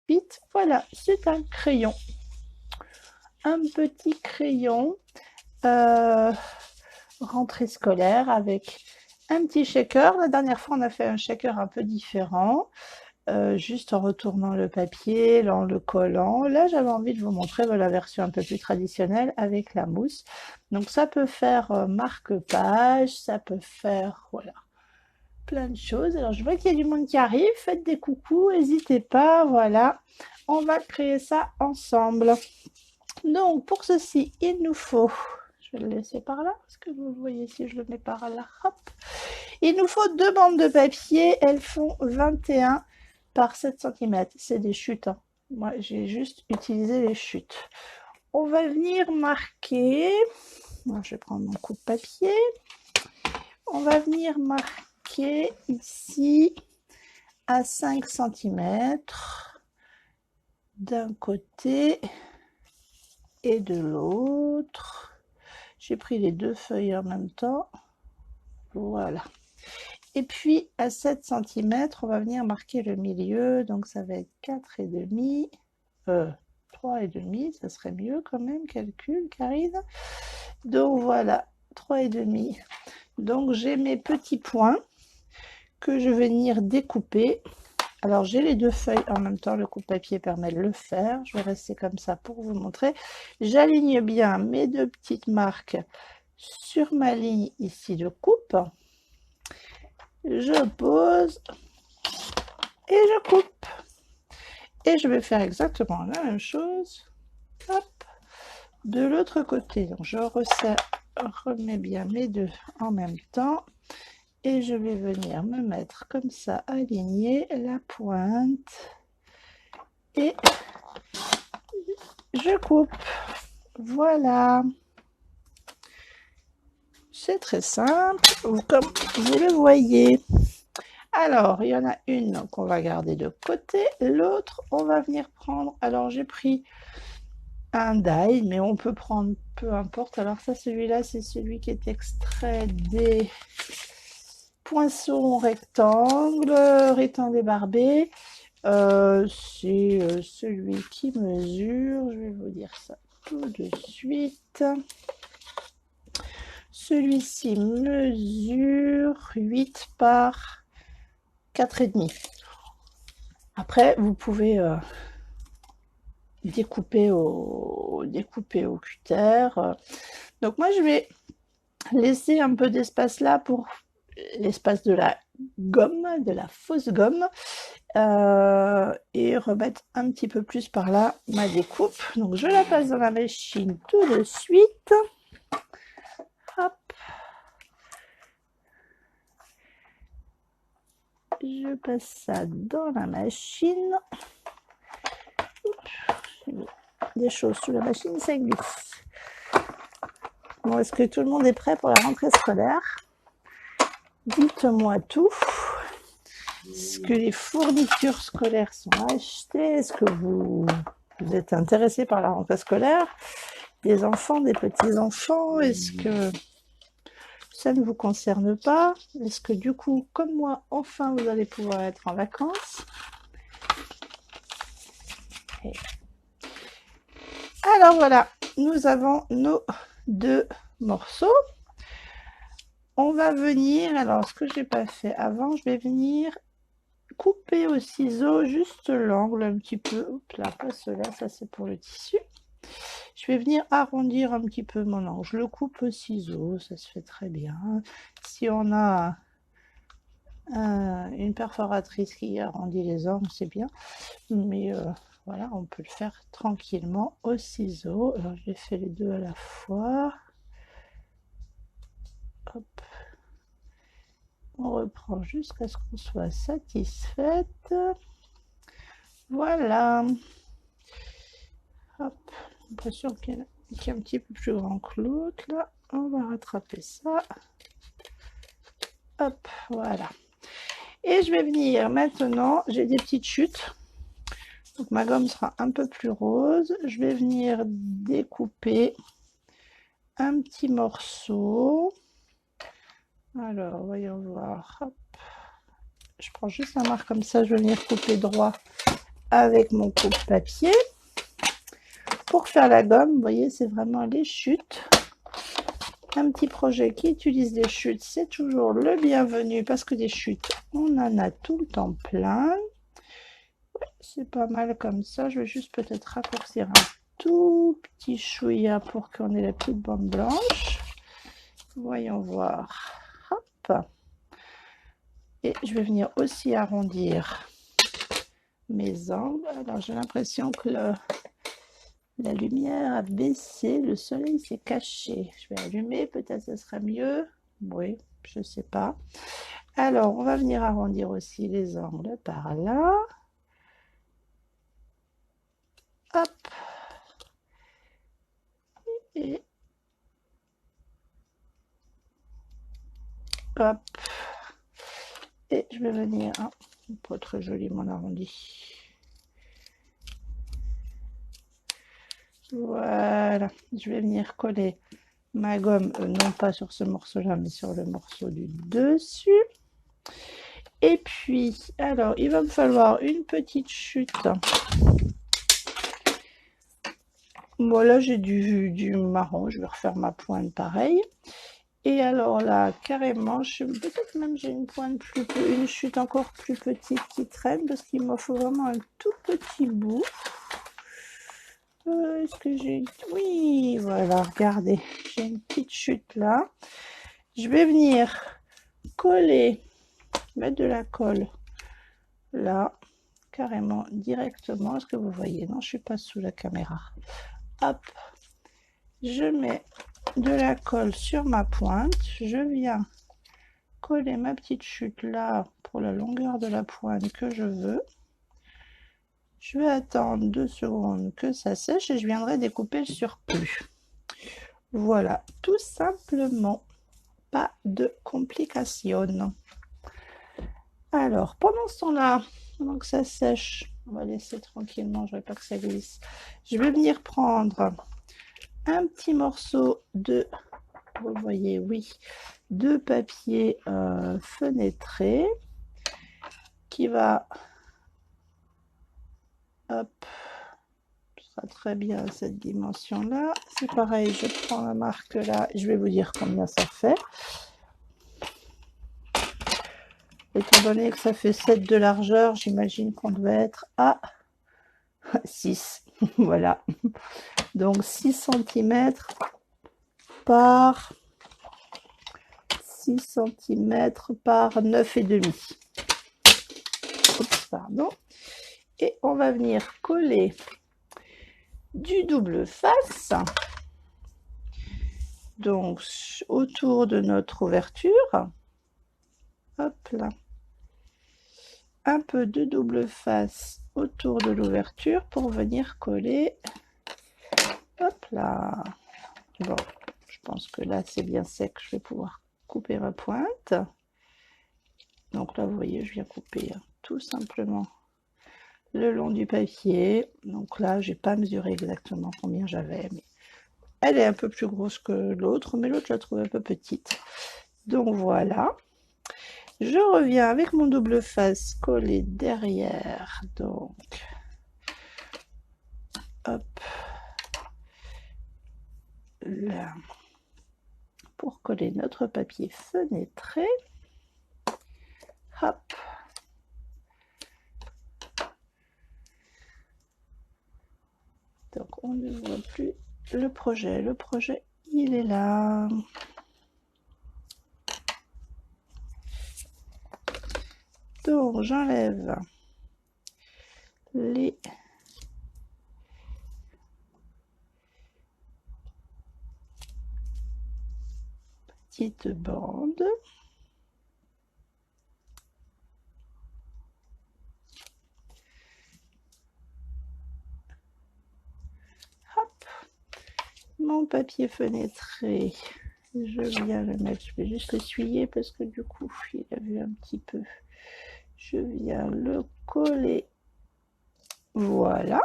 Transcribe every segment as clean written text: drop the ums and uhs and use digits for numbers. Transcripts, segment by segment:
vite. Voilà, c'est un crayon. Un petit crayon rentrée scolaire avec un petit shaker. La dernière fois, on a fait un shaker un peu différent, juste en retournant le papier, en le collant. Là, j'avais envie de vous montrer la version un peu plus traditionnelle avec la mousse. Donc, ça peut faire marque-page, ça peut faire, voilà, plein de choses. Alors, je vois qu'il y a du monde qui arrive. Faites des coucous, n'hésitez pas. Voilà, on va créer ça ensemble. Donc, pour ceci, il nous faut, je vais le laisser par là, parce que vous voyez si je le mets par là, hop. Il nous faut 2 bandes de papier, elles font 21 par 7 cm. C'est des chutes, hein. Moi, j'ai juste utilisé les chutes. On va venir marquer, alors, je vais prendre mon coup de papier, on va venir marquer ici à 5 cm d'un côté et de l'autre. J'ai pris les 2 feuilles en même temps. Voilà. Et puis à 7 cm, on va venir marquer le milieu. Donc ça va être 4,5. 3,5, ça serait mieux quand même. Calcul, Karine. Donc voilà, 3,5. Donc j'ai mes petits points que je vais venir découper. Alors j'ai les 2 feuilles en même temps, le coupe-papier permet de le faire. Je vais rester comme ça pour vous montrer. J'aligne bien mes 2 petites marques sur ma ligne ici de coupe. Je pose et je coupe. Et je vais faire exactement la même chose, hop, de l'autre côté. Donc je resserre, remets bien mes 2 en même temps. Et je vais venir me mettre comme ça, aligner la pointe. Et je coupe. Voilà. C'est très simple, comme vous le voyez. Alors, il y en a une qu'on va garder de côté. L'autre, on va venir prendre. Alors, j'ai pris un die, mais on peut prendre peu importe. Alors ça, celui-là, c'est celui qui est extrait des poinçons rectangles, rectangles barbés. C'est celui qui mesure, je vais vous dire ça tout de suite. Celui-ci mesure 8 par 4,5. Après, vous pouvez découper au cutter. Donc moi, je vais laisser un peu d'espace là pour l'espace de la gomme, de la fausse gomme, et remettre un petit peu plus par là ma découpe. Donc je la passe dans la machine tout de suite. Hop. Je passe ça dans la machine. J'ai mis des choses sous la machine, ça glisse. Bon, est-ce que tout le monde est prêt pour la rentrée scolaire? Dites-moi tout. Est-ce que les fournitures scolaires sont achetées? Est-ce que vous êtes intéressé par la rentrée scolaire? Des enfants, des petits-enfants? Est-ce que ça ne vous concerne pas? Est-ce que du coup, comme moi, enfin, vous allez pouvoir être en vacances? Et alors voilà, nous avons nos 2 morceaux. On va venir, alors ce que j'ai pas fait avant, je vais venir couper au ciseau juste l'angle un petit peu. Oups là, pas cela, ça c'est pour le tissu. Je vais venir arrondir un petit peu mon angle. Je le coupe au ciseau, ça se fait très bien. Si on a une perforatrice qui arrondit les angles, c'est bien. Mais voilà, on peut le faire tranquillement au ciseau. Alors j'ai fait les 2 à la fois. Hop. On reprend jusqu'à ce qu'on soit satisfaite. Voilà. Hop. J'ai l'impression qu'il est un petit peu plus grand que l'autre. Là, on va rattraper ça. Hop, voilà. Et je vais venir maintenant, j'ai des petites chutes. Donc ma gomme sera un peu plus rose. Je vais venir découper un petit morceau. Alors, voyons voir. Hop. Je prends juste la marque comme ça, je vais venir couper droit avec mon coupe-papier pour faire la gomme. Vous voyez, c'est vraiment les chutes. Un petit projet qui utilise des chutes, c'est toujours le bienvenu parce que des chutes, on en a tout le temps plein. Ouais, c'est pas mal comme ça. Je vais juste peut-être raccourcir un tout petit chouïa pour qu'on ait la petite bande blanche. Voyons voir. Hop. Et je vais venir aussi arrondir mes angles. Alors j'ai l'impression que la lumière a baissé, le soleil s'est caché. Je vais allumer, peut-être ce sera mieux. Oui, je sais pas. Alors on va venir arrondir aussi les angles par là. Hop. Et hop. Et je vais venir, hein, pas très joli mon arrondi. Voilà, je vais venir coller ma gomme, non pas sur ce morceau-là, mais sur le morceau du dessus. Et puis, alors, il va me falloir une petite chute. Bon, là, j'ai du marron, je vais refaire ma pointe pareil. Et alors là, carrément, peut-être même j'ai une pointe une chute encore plus petite qui traîne, parce qu'il me faut vraiment un tout petit bout. Est-ce que j'ai... Oui, voilà, regardez, j'ai une petite chute là. Je vais venir coller, mettre de la colle là, carrément, directement. Est-ce que vous voyez? Non, je suis pas sous la caméra. Hop, je mets de la colle sur ma pointe. Je viens coller ma petite chute là pour la longueur de la pointe que je veux. Je vais attendre 2 secondes que ça sèche et je viendrai découper le surplus. Voilà, tout simplement, pas de complications. Alors, pendant ce temps-là, pendant que ça sèche, on va laisser tranquillement, je ne veux pas que ça glisse. Je vais venir prendre un petit morceau de, vous voyez, oui, de papier fenêtré qui va, hop, très bien à cette dimension là. C'est pareil, je prends la marque là, je vais vous dire combien ça fait. Étant donné que ça fait 7 de largeur, j'imagine qu'on devait être à 6. Voilà. Donc 6 cm par 6 cm par 9,5. Oups, pardon. Et on va venir coller du double face, donc autour de notre ouverture. Hop là. Un peu de double face autour de l'ouverture pour venir coller. Hop là. Bon, je pense que là c'est bien sec, je vais pouvoir couper ma pointe. Donc là vous voyez, je viens couper tout simplement le long du papier. Donc là j'ai pas mesuré exactement combien j'avais, mais elle est un peu plus grosse que l'autre, mais l'autre je la trouve un peu petite. Donc voilà, je reviens avec mon double face collé derrière, donc hop là, pour coller notre papier fenêtré. Hop. Donc on ne voit plus le projet. Le projet, il est là. Donc j'enlève les petites bandes. Hop. Mon papier fenêtré, je viens le mettre, je vais juste l'essuyer parce que du coup il a vu un petit peu. Je viens le coller, voilà.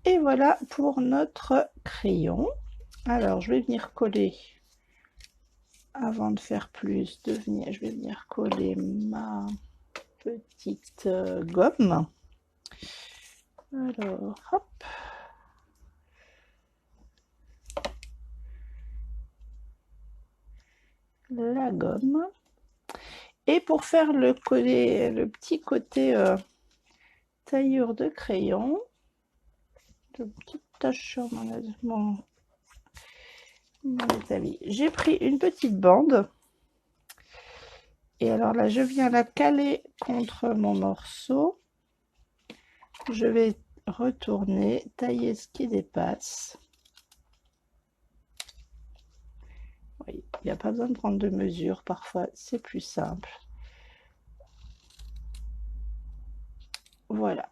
Et voilà pour notre crayon. Alors je vais venir coller, avant de faire plus, je vais venir coller ma petite gomme. Alors, hop. La gomme. Et pour faire le petit côté taillure de crayon, de petites taches sur mon établi. J'ai pris une petite bande. Et alors là, je viens la caler contre mon morceau. Je vais retourner, tailler ce qui dépasse. Oui, il n'y a pas besoin de prendre de mesure, parfois c'est plus simple. Voilà,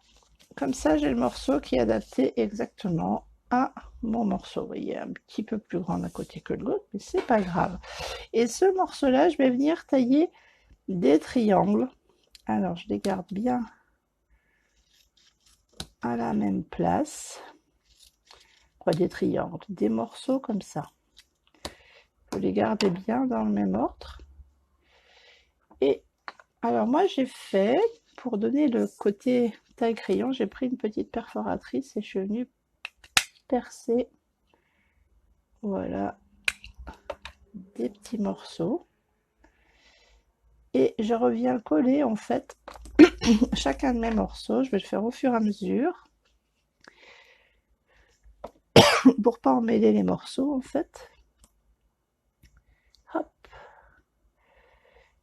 comme ça j'ai le morceau qui est adapté exactement à mon morceau. Vous voyez, un petit peu plus grand d'un côté que de l'autre, mais c'est pas grave. Et ce morceau-là, je vais venir tailler des triangles. Alors, je les garde bien à la même place. Quoi, des triangles, des morceaux comme ça. Vous les gardez bien dans le même ordre. Et alors moi j'ai fait, pour donner le côté taille crayon, j'ai pris une petite perforatrice et je suis venue percer, voilà, des petits morceaux. Et je reviens coller en fait chacun de mes morceaux. Je vais le faire au fur et à mesure pour pas emmêler les morceaux en fait. Hop.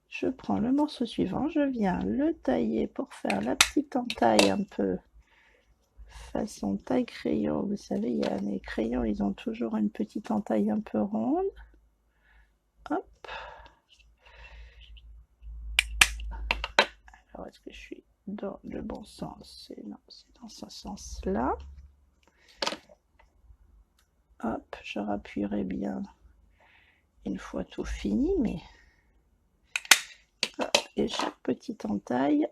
Je prends le morceau suivant, je viens le tailler pour faire la petite entaille un peu façon taille crayon. Vous savez, il y a les crayons, ils ont toujours une petite entaille un peu ronde. Hop. Alors, est-ce que je suis dans le bon sens? Non, c'est dans ce sens-là. Hop, je rappuierai bien une fois tout fini, mais... Hop. Et chaque petite entaille,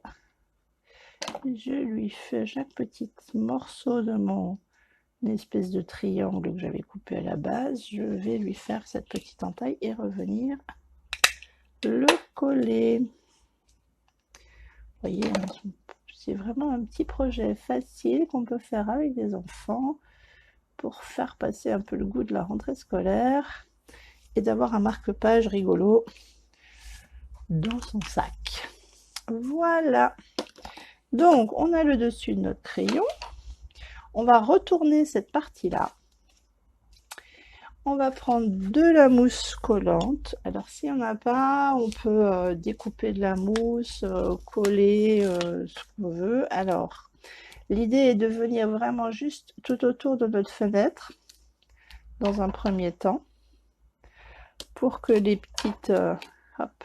je lui fais chaque petit morceau de mon espèce de triangle que j'avais coupé à la base, je vais lui faire cette petite entaille et revenir le coller. Vous voyez, c'est vraiment un petit projet facile qu'on peut faire avec des enfants pour faire passer un peu le goût de la rentrée scolaire et d'avoir un marque-page rigolo dans son sac. Voilà. Donc, on a le dessus de notre crayon. On va retourner cette partie-là. On va prendre de la mousse collante. Alors, si on n'a pas, on peut découper de la mousse, coller ce qu'on veut. Alors, l'idée est de venir vraiment juste tout autour de notre fenêtre, dans un premier temps, pour que les petites... hop,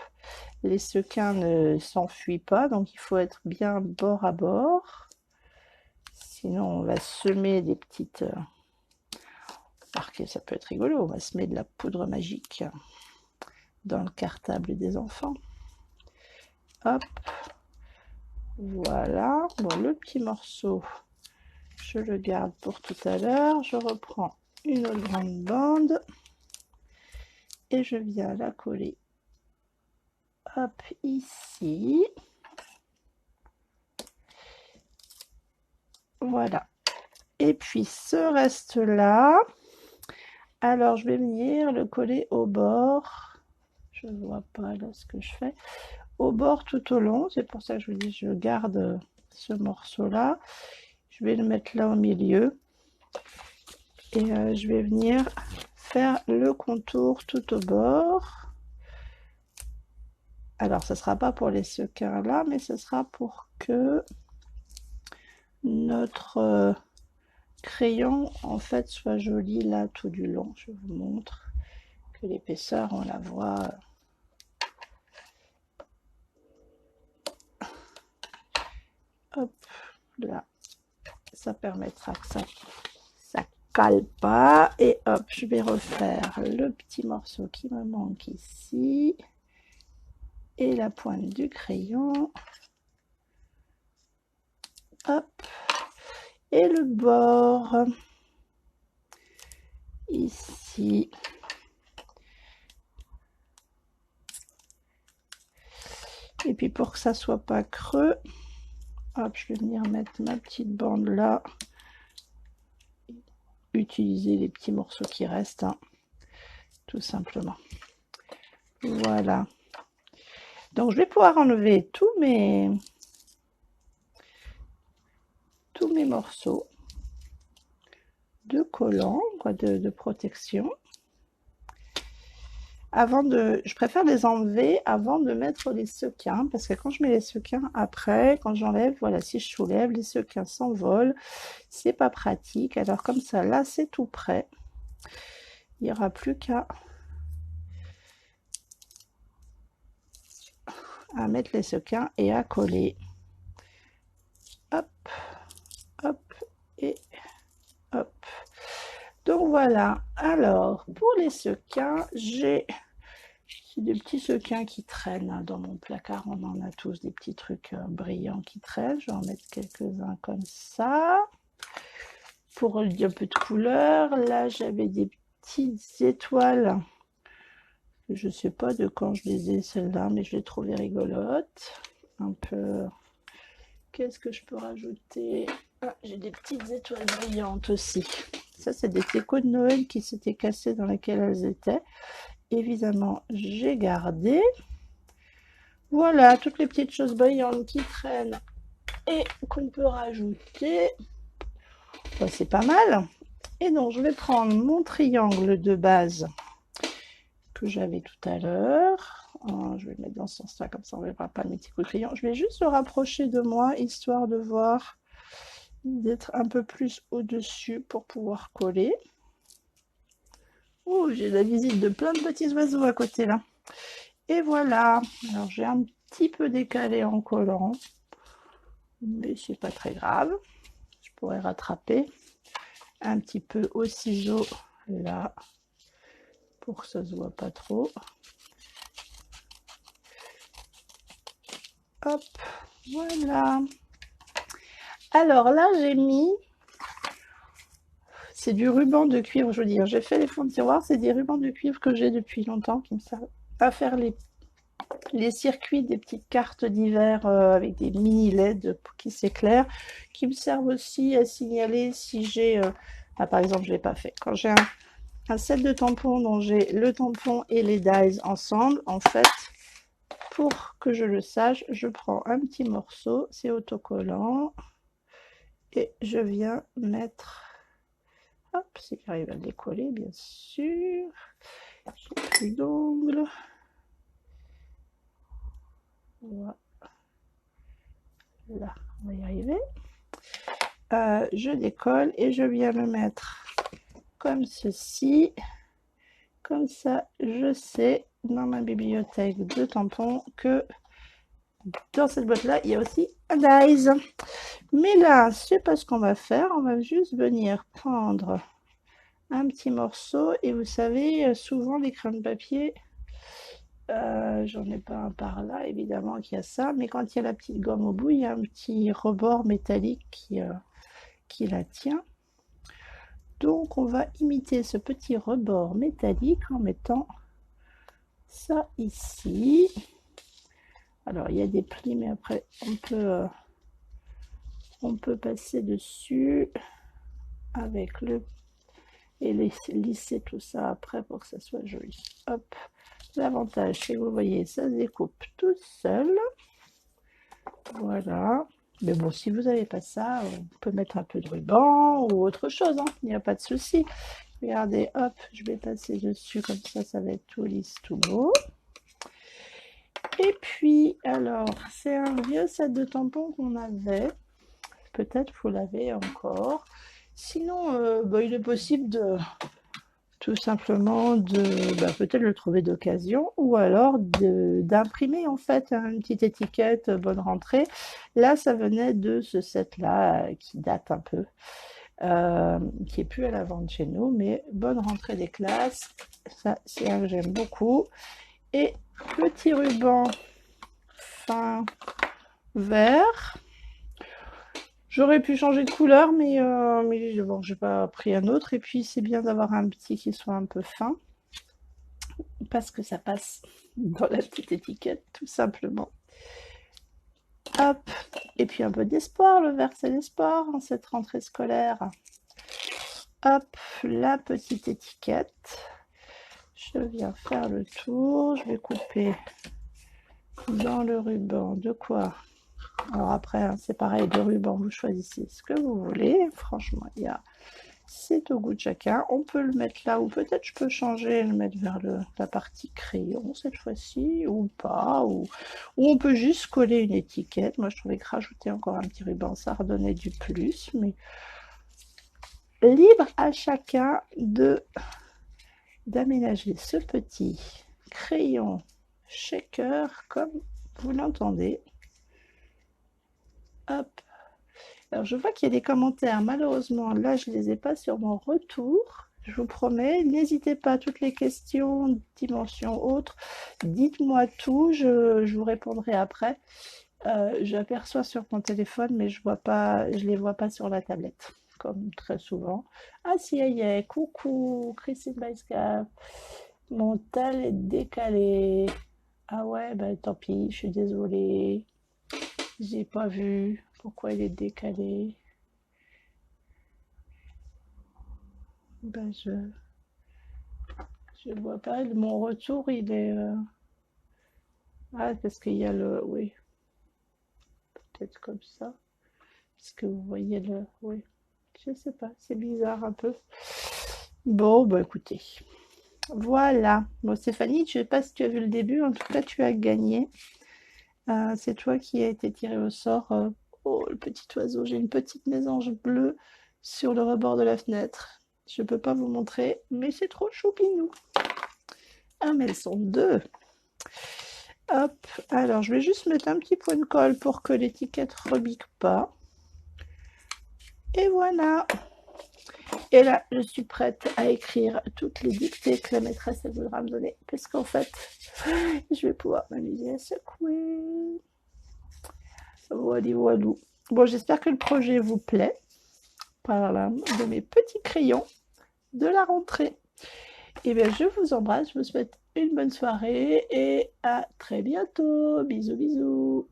les sequins ne s'enfuient pas. Donc, il faut être bien bord à bord. Sinon, on va semer des petites... ça peut être rigolo, on va semer de la poudre magique dans le cartable des enfants. Hop, voilà. Bon, le petit morceau, je le garde pour tout à l'heure. Je reprends une autre grande bande et je viens la coller. Hop, ici. Voilà. Et puis ce reste-là, alors je vais venir le coller au bord. Je ne vois pas là ce que je fais. Au bord tout au long, c'est pour ça que je vous dis je garde ce morceau-là. Je vais le mettre là au milieu. Et je vais venir faire le contour tout au bord. Alors, ce ne sera pas pour les sequins là, mais ce sera pour que notre crayon, en fait, soit joli là tout du long. Je vous montre que l'épaisseur, on la voit. Hop, là. Ça permettra que ça cale pas. Et hop, je vais refaire le petit morceau qui me manque ici. Et la pointe du crayon. Hop. Et le bord. Ici. Et puis pour que ça soit pas creux, hop, je vais venir mettre ma petite bande là. Utiliser les petits morceaux qui restent, hein, tout simplement. Voilà. Donc je vais pouvoir enlever tous mes morceaux de collant, quoi, de protection. Je préfère les enlever avant de mettre les sequins, parce que quand je mets les sequins après, quand j'enlève, voilà, si je soulève, les sequins s'envolent, c'est pas pratique. Alors comme ça, là, c'est tout prêt. Il n'y aura plus qu'à mettre les sequins et à coller. Hop, hop, et hop. Donc voilà. Alors, pour les sequins, j'ai des petits sequins qui traînent dans mon placard. On en a tous des petits trucs brillants qui traînent. Je vais en mettre quelques-uns comme ça. Pour un peu de couleur, là j'avais des petites étoiles. Je ne sais pas de quand je les ai celles-là, mais je les trouvais rigolotes. Un peu. Qu'est-ce que je peux rajouter? Ah, j'ai des petites étoiles brillantes aussi. Ça, c'est des décos de Noël qui s'étaient cassés dans lesquels elles étaient. Évidemment, j'ai gardé. Voilà, toutes les petites choses brillantes qui traînent et qu'on peut rajouter. Bah, c'est pas mal. Et donc, je vais prendre mon triangle de base que j'avais tout à l'heure. Je vais le mettre dans ce sens-là, comme ça on ne verra pas mes petits coups de crayon. Je vais juste le rapprocher de moi, histoire de voir, d'être un peu plus au-dessus pour pouvoir coller. Oh, j'ai la visite de plein de petits oiseaux à côté là. Et voilà. Alors j'ai un petit peu décalé en collant, mais c'est pas très grave. Je pourrais rattraper un petit peu au ciseau là, pour que ça se voit pas trop. Hop, voilà. Alors là, j'ai mis, c'est du ruban de cuivre, je veux dire, j'ai fait les fonds de tiroir, c'est des rubans de cuivre que j'ai depuis longtemps, qui me servent à faire les circuits des petites cartes d'hiver avec des mini LED qui s'éclairent, qui me servent aussi à signaler si j'ai, par exemple, je ne l'ai pas fait, quand j'ai un set de tampons dont j'ai le tampon et les dies ensemble, en fait, pour que je le sache, je prends un petit morceau, c'est autocollant, et je viens mettre, hop, si j'arrive à le décoller, bien sûr, j'ai plus d'ongles, voilà, là, on va y arriver, je décolle et je viens le mettre comme ceci, comme ça, je sais, dans ma bibliothèque de tampons, que dans cette boîte-là, il y a aussi un dies. Mais là, c'est pas ce qu'on va faire. On va juste venir prendre un petit morceau. Et vous savez, souvent, les crayons de papier, j'en ai pas un par là, évidemment, qu'il y a ça. Mais quand il y a la petite gomme au bout, il y a un petit rebord métallique qui la tient. Donc, on va imiter ce petit rebord métallique en mettant ça ici. Alors, il y a des plis, mais après, on peut passer dessus avec le... et lisser tout ça après pour que ça soit joli. Hop. L'avantage, c'est que vous voyez, ça se découpe tout seul. Voilà. Mais bon, si vous n'avez pas ça, on peut mettre un peu de ruban ou autre chose, hein. Il n'y a pas de souci. Regardez, hop, je vais passer dessus, comme ça va être tout lisse, tout beau. Et puis, alors, c'est un vieux set de tampons qu'on avait. Peut-être vous l'avez encore. Sinon, il est possible de tout simplement peut-être le trouver d'occasion ou alors d'imprimer en fait une petite étiquette bonne rentrée. Là, ça venait de ce set-là qui date un peu, qui est plus à la vente chez nous, mais bonne rentrée des classes. Ça, c'est un que j'aime beaucoup. Et petit ruban fin vert. J'aurais pu changer de couleur, mais bon, j'ai pas pris un autre. Et puis, c'est bien d'avoir un petit qui soit un peu fin, parce que ça passe dans la petite étiquette, tout simplement. Hop, et puis un peu d'espoir, le vert c'est l'espoir en cette rentrée scolaire. Hop, la petite étiquette. Je viens faire le tour, je vais couper dans le ruban de quoi. Alors après, hein, c'est pareil, de ruban, vous choisissez ce que vous voulez. Franchement, c'est au goût de chacun. On peut le mettre là, ou peut-être je peux changer et le mettre vers la partie crayon cette fois-ci, ou pas, ou on peut juste coller une étiquette. Moi, je trouvais que rajouter encore un petit ruban, ça redonnait du plus, mais libre à chacun d'aménager ce petit crayon shaker comme vous l'entendez. Hop. Alors, je vois qu'il y a des commentaires. Malheureusement, là, je ne les ai pas sur mon retour. Je vous promets, n'hésitez pas, toutes les questions, dimensions autres, dites-moi tout, je vous répondrai après. J'aperçois sur mon téléphone, mais je les vois pas sur la tablette, comme très souvent. Ah si, y est, coucou, Christine Baïska, mon tel est décalé. Ah ouais, bah tant pis, je suis désolée. J'ai pas vu pourquoi il est décalé. Ben je vois pas. Mon retour, il est. Ah, parce qu'il y a le. Oui, peut-être comme ça. Parce que vous voyez le. Oui, je sais pas. C'est bizarre un peu. Bon, bah écoutez. Voilà. Bon, Stéphanie, je sais pas si tu as vu le début. En tout cas, tu as gagné. C'est toi qui as été tiré au sort. Oh, le petit oiseau. J'ai une petite mésange bleue sur le rebord de la fenêtre. Je peux pas vous montrer, mais c'est trop choupinou. Ah, mais elles sont deux. Hop, alors je vais juste mettre un petit point de colle pour que l'étiquette ne rebique pas. Et voilà. Et là, je suis prête à écrire toutes les dictées que la maîtresse elle voudra me donner. Parce qu'en fait, je vais pouvoir m'amuser à secouer. Voilà, voilà. Bon, j'espère que le projet vous plaît. Voilà, de mes petits crayons de la rentrée. Et bien, je vous embrasse, je vous souhaite une bonne soirée et à très bientôt. Bisous, bisous.